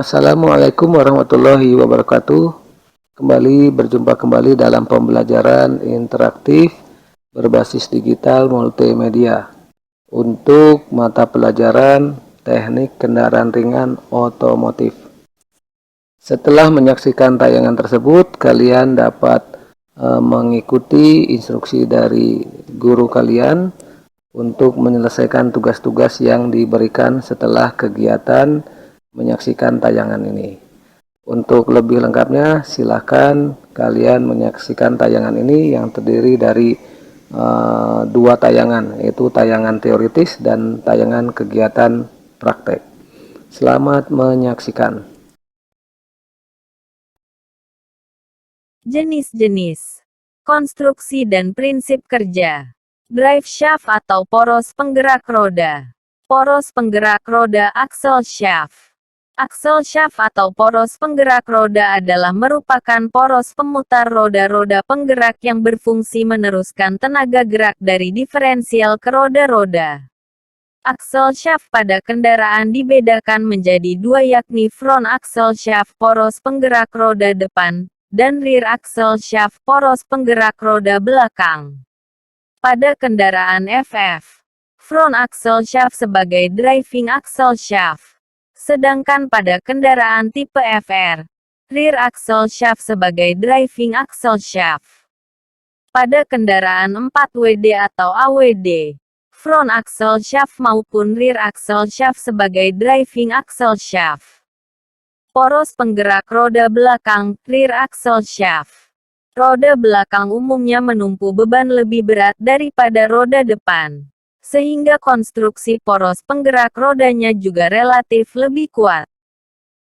Assalamualaikum warahmatullahi wabarakatuh. Berjumpa kembali dalam pembelajaran interaktif berbasis digital multimedia untuk mata pelajaran teknik kendaraan ringan otomotif. Setelah menyaksikan tayangan tersebut, kalian dapat mengikuti instruksi dari guru kalian untuk menyelesaikan tugas-tugas yang diberikan setelah kegiatan menyaksikan tayangan ini. Untuk lebih lengkapnya, silakan kalian menyaksikan tayangan ini yang terdiri dari dua tayangan, yaitu tayangan teoritis dan tayangan kegiatan praktek. Selamat menyaksikan. Jenis-jenis, konstruksi dan prinsip kerja. Drive shaft atau poros penggerak roda. Poros penggerak roda axle shaft. Axle shaft atau poros penggerak roda adalah merupakan poros pemutar roda-roda penggerak yang berfungsi meneruskan tenaga gerak dari diferensial ke roda-roda. Axle shaft pada kendaraan dibedakan menjadi dua, yakni front axle shaft poros penggerak roda depan, dan rear axle shaft poros penggerak roda belakang. Pada kendaraan FF, front axle shaft sebagai driving axle shaft. Sedangkan pada kendaraan tipe FR, rear axle shaft sebagai driving axle shaft. Pada kendaraan 4WD atau AWD, front axle shaft maupun rear axle shaft sebagai driving axle shaft. Poros penggerak roda belakang, rear axle shaft. Roda belakang umumnya menumpu beban lebih berat daripada roda depan, sehingga konstruksi poros penggerak rodanya juga relatif lebih kuat.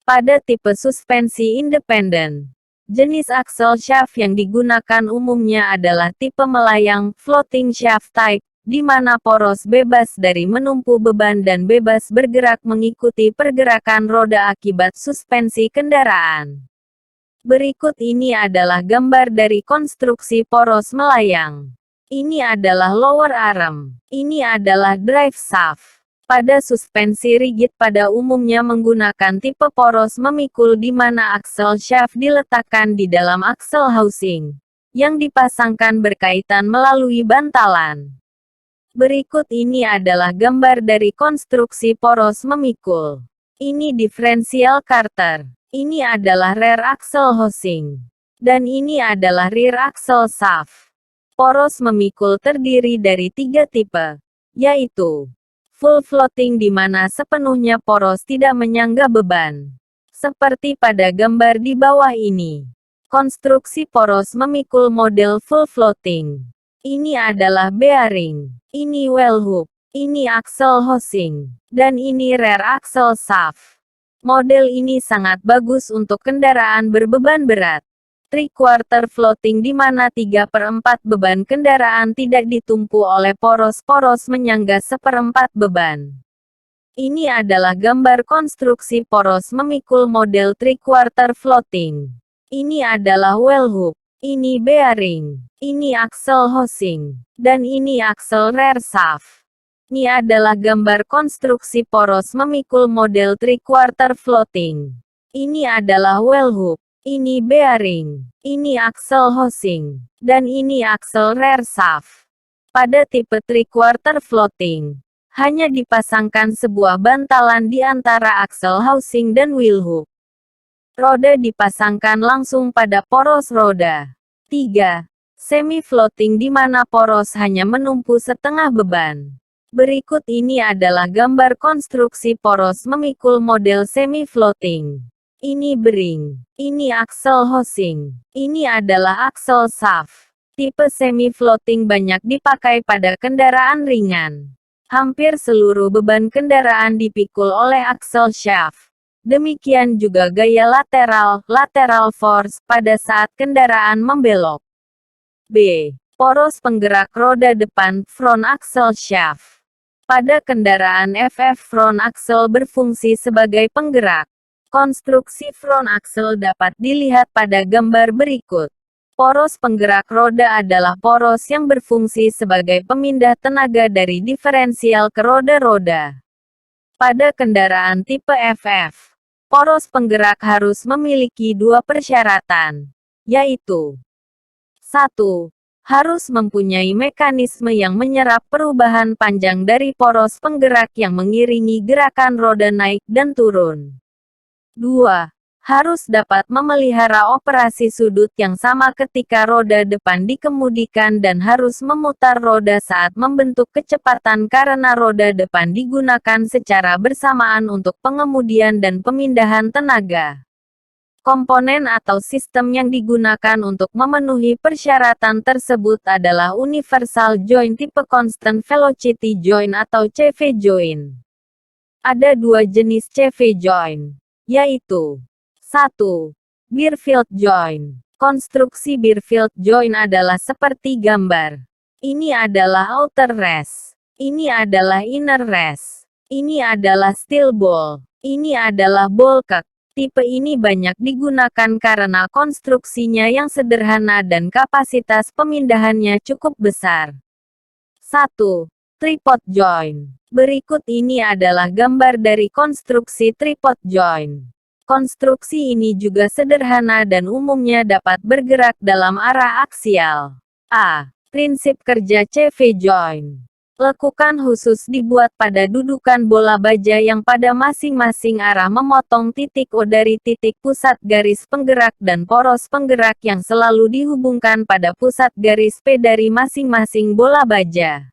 Pada tipe suspensi independen, jenis axle shaft yang digunakan umumnya adalah tipe melayang, floating shaft type, di mana poros bebas dari menumpu beban dan bebas bergerak mengikuti pergerakan roda akibat suspensi kendaraan. Berikut ini adalah gambar dari konstruksi poros melayang. Ini adalah lower arm. Ini adalah drive shaft. Pada suspensi rigid pada umumnya menggunakan tipe poros memikul di mana axle shaft diletakkan di dalam axle housing, yang dipasangkan berkaitan melalui bantalan. Berikut ini adalah gambar dari konstruksi poros memikul. Ini diferensial Carter. Ini adalah rear axle housing. Dan ini adalah rear axle shaft. Poros memikul terdiri dari tiga tipe, yaitu full floating di mana sepenuhnya poros tidak menyangga beban. Seperti pada gambar di bawah ini. Konstruksi poros memikul model full floating. Ini adalah bearing. Ini well hook. Ini axle housing. Dan ini rear axle shaft. Model ini sangat bagus untuk kendaraan berbeban berat. 3/4 floating di mana 3/4 beban kendaraan tidak ditumpu oleh poros-poros menyangga 1/4 beban. Ini adalah gambar konstruksi poros memikul model 3/4 floating. Ini adalah well hook. Ini bearing. Ini axle housing. Dan ini axle rear shaft. Ini adalah gambar konstruksi poros memikul model 3/4 floating. Ini adalah well hook. Ini bearing. Ini axle housing. Dan ini axle rear shaft. Pada tipe 3/4 floating, hanya dipasangkan sebuah bantalan di antara axle housing dan wheel hook. Roda dipasangkan langsung pada poros roda. 3. Semi-floating di mana poros hanya menumpu setengah beban. Berikut ini adalah gambar konstruksi poros memikul model semi-floating. Ini bearing. Ini axle housing. Ini adalah axle shaft. Tipe semi-floating banyak dipakai pada kendaraan ringan. Hampir seluruh beban kendaraan dipikul oleh axle shaft. Demikian juga gaya lateral force, pada saat kendaraan membelok. B. Poros penggerak roda depan, front axle shaft. Pada kendaraan FF front axle berfungsi sebagai penggerak. Konstruksi front axle dapat dilihat pada gambar berikut. Poros penggerak roda adalah poros yang berfungsi sebagai pemindah tenaga dari diferensial ke roda-roda. Pada kendaraan tipe FF, poros penggerak harus memiliki dua persyaratan, yaitu 1. Harus mempunyai mekanisme yang menyerap perubahan panjang dari poros penggerak yang mengiringi gerakan roda naik dan turun. 2. Harus dapat memelihara operasi sudut yang sama ketika roda depan dikemudikan dan harus memutar roda saat membentuk kecepatan karena roda depan digunakan secara bersamaan untuk pengemudian dan pemindahan tenaga. Komponen atau sistem yang digunakan untuk memenuhi persyaratan tersebut adalah Universal Joint tipe Constant Velocity Joint atau CV Joint. Ada dua jenis CV Joint, yaitu 1. Beerfield Joint. Konstruksi Beerfield Joint adalah seperti gambar. Ini adalah outer rest. Ini adalah inner rest. Ini adalah steel ball. Ini adalah ball cock. Tipe ini banyak digunakan karena konstruksinya yang sederhana dan kapasitas pemindahannya cukup besar. 1. Tripod Joint. Berikut ini adalah gambar dari konstruksi tripod joint. Konstruksi ini juga sederhana dan umumnya dapat bergerak dalam arah aksial. A. Prinsip kerja CV joint. Lekukan khusus dibuat pada dudukan bola baja yang pada masing-masing arah memotong titik O dari titik pusat garis penggerak dan poros penggerak yang selalu dihubungkan pada pusat garis P dari masing-masing bola baja.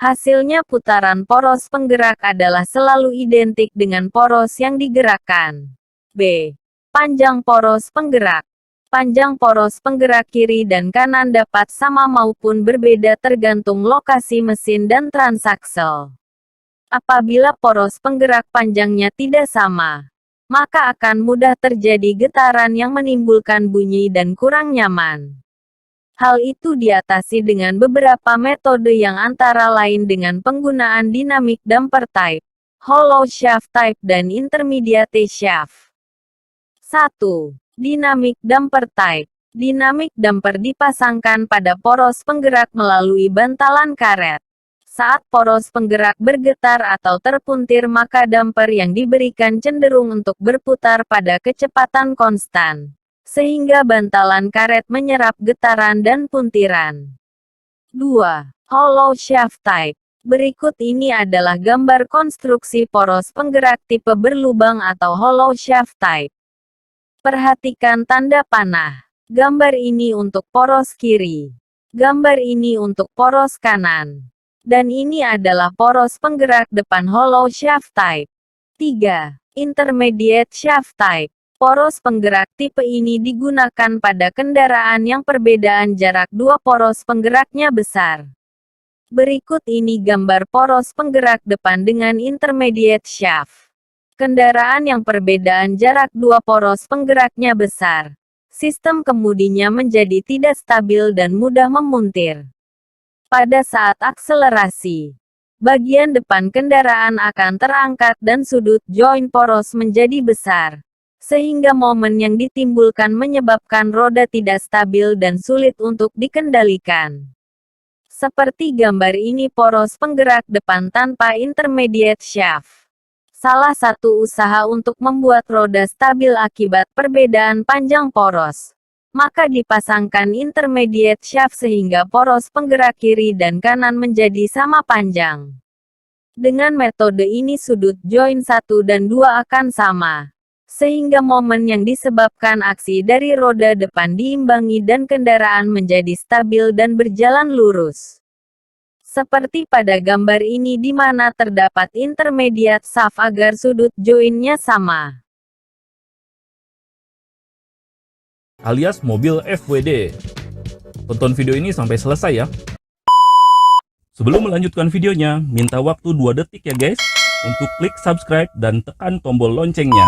Hasilnya putaran poros penggerak adalah selalu identik dengan poros yang digerakkan. B. Panjang poros penggerak. Panjang poros penggerak kiri dan kanan dapat sama maupun berbeda tergantung lokasi mesin dan transaksel. Apabila poros penggerak panjangnya tidak sama, maka akan mudah terjadi getaran yang menimbulkan bunyi dan kurang nyaman. Hal itu diatasi dengan beberapa metode yang antara lain dengan penggunaan dynamic damper type, hollow shaft type dan intermediate shaft. 1. Dynamic damper type. Dynamic damper dipasangkan pada poros penggerak melalui bantalan karet. Saat poros penggerak bergetar atau terpuntir maka damper yang diberikan cenderung untuk berputar pada kecepatan konstan, sehingga bantalan karet menyerap getaran dan puntiran. 2. Hollow shaft type. Berikut ini adalah gambar konstruksi poros penggerak tipe berlubang atau hollow shaft type. Perhatikan tanda panah. Gambar ini untuk poros kiri. Gambar ini untuk poros kanan. Dan ini adalah poros penggerak depan hollow shaft type. 3. Intermediate shaft type. Poros penggerak tipe ini digunakan pada kendaraan yang perbedaan jarak dua poros penggeraknya besar. Berikut ini gambar poros penggerak depan dengan intermediate shaft. Kendaraan yang perbedaan jarak dua poros penggeraknya besar. Sistem kemudinya menjadi tidak stabil dan mudah memuntir. Pada saat akselerasi, bagian depan kendaraan akan terangkat dan sudut joint poros menjadi besar, sehingga momen yang ditimbulkan menyebabkan roda tidak stabil dan sulit untuk dikendalikan. Seperti gambar ini poros penggerak depan tanpa intermediate shaft. Salah satu usaha untuk membuat roda stabil akibat perbedaan panjang poros, maka dipasangkan intermediate shaft sehingga poros penggerak kiri dan kanan menjadi sama panjang. Dengan metode ini sudut joint 1 dan 2 akan sama, sehingga momen yang disebabkan aksi dari roda depan diimbangi dan kendaraan menjadi stabil dan berjalan lurus. Seperti pada gambar ini di mana terdapat intermediate shaft agar sudut joint-nya sama. Alias mobil FWD. Tonton video ini sampai selesai ya. Sebelum melanjutkan videonya, minta waktu 2 detik ya guys, untuk klik subscribe dan tekan tombol loncengnya.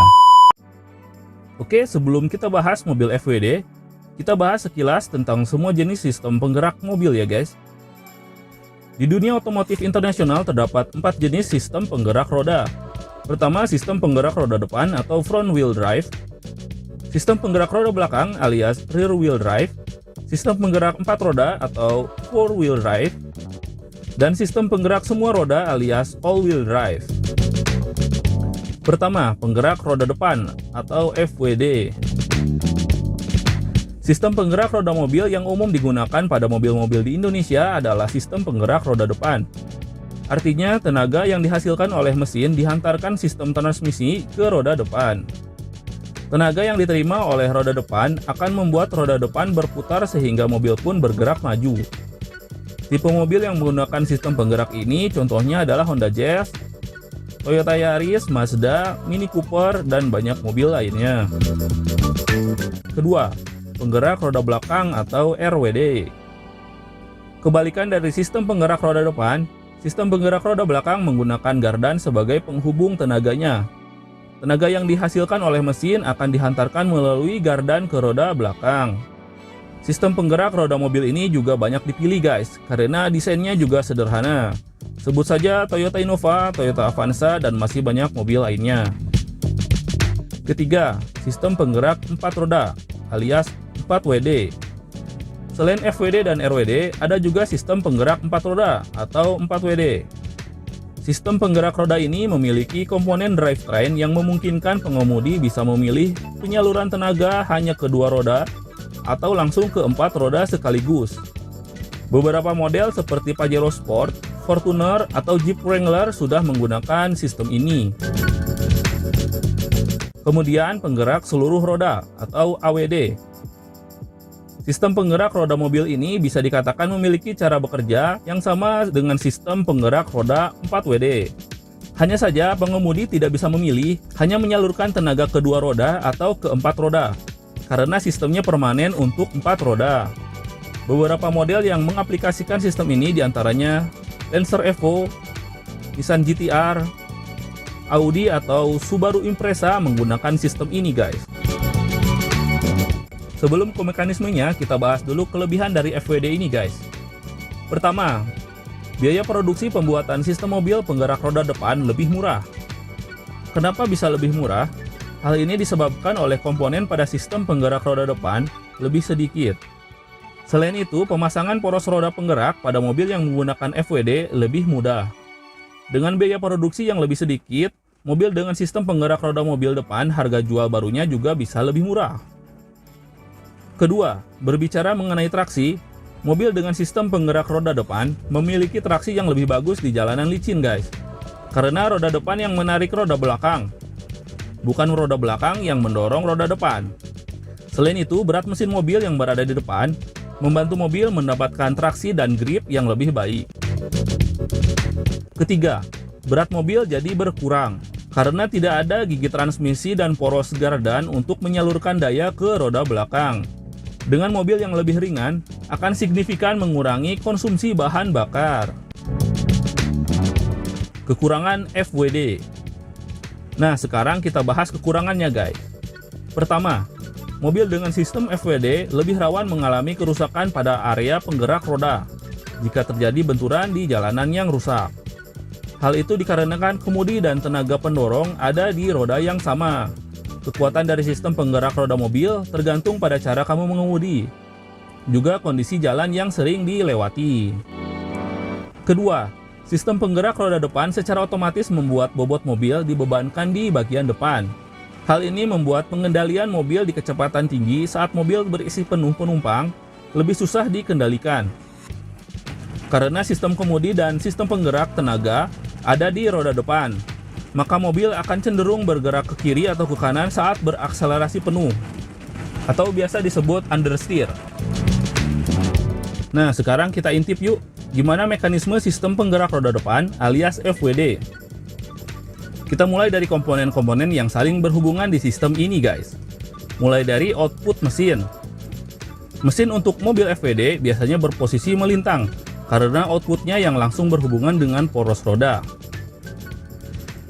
Oke, sebelum kita bahas mobil FWD, kita bahas sekilas tentang semua jenis sistem penggerak mobil ya guys. Di dunia otomotif internasional terdapat 4 jenis sistem penggerak roda. Pertama, sistem penggerak roda depan atau front wheel drive. Sistem penggerak roda belakang alias rear wheel drive. Sistem penggerak 4 roda atau four wheel drive. Dan sistem penggerak semua roda alias all wheel drive. Pertama, penggerak roda depan atau FWD. Sistem penggerak roda mobil yang umum digunakan pada mobil-mobil di Indonesia adalah sistem penggerak roda depan. Artinya, tenaga yang dihasilkan oleh mesin dihantarkan sistem transmisi ke roda depan. Tenaga yang diterima oleh roda depan akan membuat roda depan berputar sehingga mobil pun bergerak maju. Tipe mobil yang menggunakan sistem penggerak ini contohnya adalah Honda Jazz, Toyota Yaris, Mazda, Mini Cooper, dan banyak mobil lainnya. Kedua, penggerak roda belakang atau RWD. Kebalikan dari sistem penggerak roda depan, sistem penggerak roda belakang menggunakan gardan sebagai penghubung tenaganya. Tenaga yang dihasilkan oleh mesin akan dihantarkan melalui gardan ke roda belakang. Sistem penggerak roda mobil ini juga banyak dipilih guys, karena desainnya juga sederhana. Sebut saja Toyota Innova, Toyota Avanza, dan masih banyak mobil lainnya. Ketiga, sistem penggerak 4 roda alias 4WD. Selain FWD dan RWD, ada juga sistem penggerak 4 roda atau 4WD. Sistem penggerak roda ini memiliki komponen drivetrain yang memungkinkan pengemudi bisa memilih penyaluran tenaga hanya ke 2 roda atau langsung ke 4 roda sekaligus. Beberapa model seperti Pajero Sport, Fortuner, atau Jeep Wrangler sudah menggunakan sistem ini. Kemudian penggerak seluruh roda atau AWD. Sistem penggerak roda mobil ini bisa dikatakan memiliki cara bekerja yang sama dengan sistem penggerak roda 4WD. Hanya saja pengemudi tidak bisa memilih hanya menyalurkan tenaga ke 2 roda atau ke 4 roda, karena sistemnya permanen untuk 4 roda. Beberapa model yang mengaplikasikan sistem ini diantaranya Lancer Evo, Nissan GT-R, Audi atau Subaru Impreza menggunakan sistem ini guys. Sebelum ke mekanismenya, kita bahas dulu kelebihan dari FWD ini guys. Pertama, biaya produksi pembuatan sistem mobil penggerak roda depan lebih murah. Kenapa bisa lebih murah? Hal ini disebabkan oleh komponen pada sistem penggerak roda depan lebih sedikit. Selain itu, pemasangan poros roda penggerak pada mobil yang menggunakan FWD lebih mudah. Dengan biaya produksi yang lebih sedikit, mobil dengan sistem penggerak roda mobil depan harga jual barunya juga bisa lebih murah. Kedua, berbicara mengenai traksi, mobil dengan sistem penggerak roda depan memiliki traksi yang lebih bagus di jalanan licin guys. Karena roda depan yang menarik roda belakang, bukan roda belakang yang mendorong roda depan. Selain itu, berat mesin mobil yang berada di depan membantu mobil mendapatkan traksi dan grip yang lebih baik. Ketiga, berat mobil jadi berkurang karena tidak ada gigi transmisi dan poros gardan untuk menyalurkan daya ke roda belakang. Dengan mobil yang lebih ringan, akan signifikan mengurangi konsumsi bahan bakar. Kekurangan FWD. Nah, sekarang kita bahas kekurangannya guys. Pertama, mobil dengan sistem FWD lebih rawan mengalami kerusakan pada area penggerak roda jika terjadi benturan di jalanan yang rusak. Hal itu dikarenakan kemudi dan tenaga pendorong ada di roda yang sama. Kekuatan dari sistem penggerak roda mobil tergantung pada cara kamu mengemudi, juga kondisi jalan yang sering dilewati. Kedua, sistem penggerak roda depan secara otomatis membuat bobot mobil dibebankan di bagian depan. Hal ini membuat pengendalian mobil di kecepatan tinggi saat mobil berisi penuh penumpang lebih susah dikendalikan. Karena sistem kemudi dan sistem penggerak tenaga ada di roda depan, maka mobil akan cenderung bergerak ke kiri atau ke kanan saat berakselerasi penuh, atau biasa disebut understeer. Nah, sekarang kita intip yuk, gimana mekanisme sistem penggerak roda depan alias FWD. Kita mulai dari komponen-komponen yang saling berhubungan di sistem ini guys. Mulai dari output mesin. Mesin untuk mobil FWD biasanya berposisi melintang, karena outputnya yang langsung berhubungan dengan poros roda.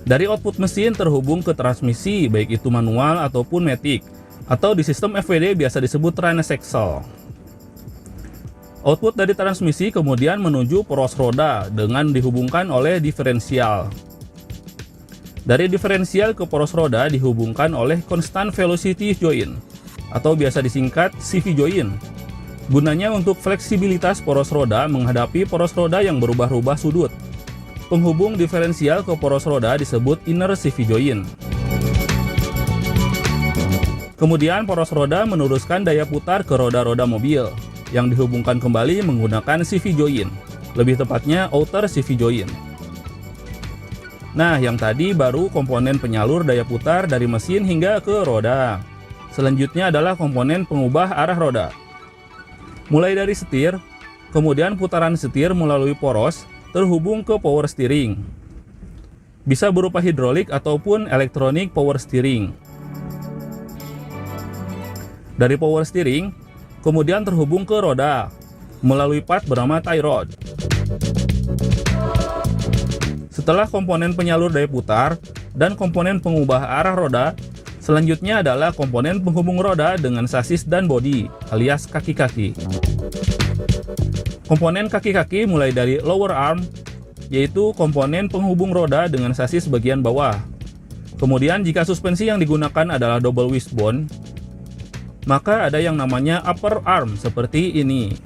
Dari output mesin terhubung ke transmisi, baik itu manual ataupun matic, atau di sistem FWD biasa disebut transaxle. Output dari transmisi kemudian menuju poros roda dengan dihubungkan oleh diferensial. Dari diferensial ke poros roda dihubungkan oleh constant velocity joint, atau biasa disingkat CV joint. Gunanya untuk fleksibilitas poros roda menghadapi poros roda yang berubah-ubah sudut. Penghubung diferensial ke poros roda disebut inner CV joint. Kemudian poros roda meneruskan daya putar ke roda-roda mobil yang dihubungkan kembali menggunakan CV joint, lebih tepatnya outer CV joint. Nah, yang tadi baru komponen penyalur daya putar dari mesin hingga ke roda. Selanjutnya adalah komponen pengubah arah roda. Mulai dari setir, kemudian putaran setir melalui poros terhubung ke power steering. Bisa berupa hidrolik ataupun elektronik power steering. Dari power steering, kemudian terhubung ke roda melalui part bernama tie rod. Setelah komponen penyalur daya putar dan komponen pengubah arah roda, selanjutnya adalah komponen penghubung roda dengan sasis dan bodi, alias kaki-kaki. Komponen kaki-kaki mulai dari lower arm, yaitu komponen penghubung roda dengan sasis bagian bawah. Kemudian jika suspensi yang digunakan adalah double wishbone, maka ada yang namanya upper arm seperti ini.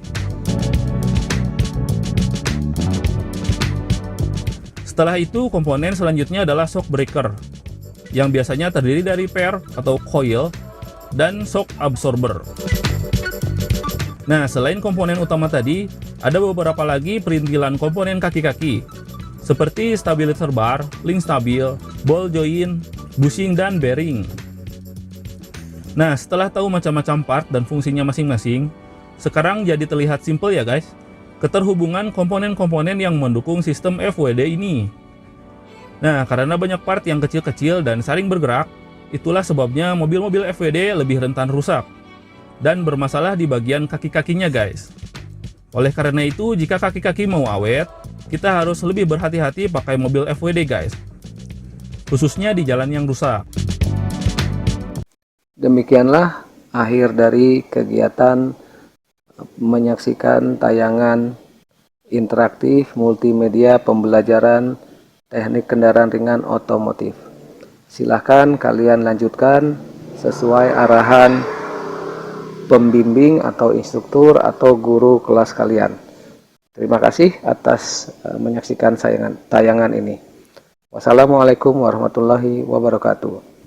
Setelah itu, komponen selanjutnya adalah shock breaker, yang biasanya terdiri dari pair atau coil dan shock absorber. Nah, selain komponen utama tadi, ada beberapa lagi perintilan komponen kaki-kaki, seperti stabilizer bar, link stabil, ball joint, bushing, dan bearing. Nah, setelah tahu macam-macam part dan fungsinya masing-masing, sekarang jadi terlihat simple ya guys, keterhubungan komponen-komponen yang mendukung sistem FWD ini. Nah, karena banyak part yang kecil-kecil dan saling bergerak, itulah sebabnya mobil-mobil FWD lebih rentan rusak dan bermasalah di bagian kaki-kakinya guys. Oleh karena itu, jika kaki-kaki mau awet, kita harus lebih berhati-hati pakai mobil FWD guys, khususnya di jalan yang rusak. Demikianlah akhir dari kegiatan menyaksikan tayangan interaktif multimedia pembelajaran teknik kendaraan ringan otomotif. Silahkan kalian lanjutkan sesuai arahan pembimbing atau instruktur atau guru kelas kalian. Terima kasih atas menyaksikan tayangan ini. Wassalamualaikum warahmatullahi wabarakatuh.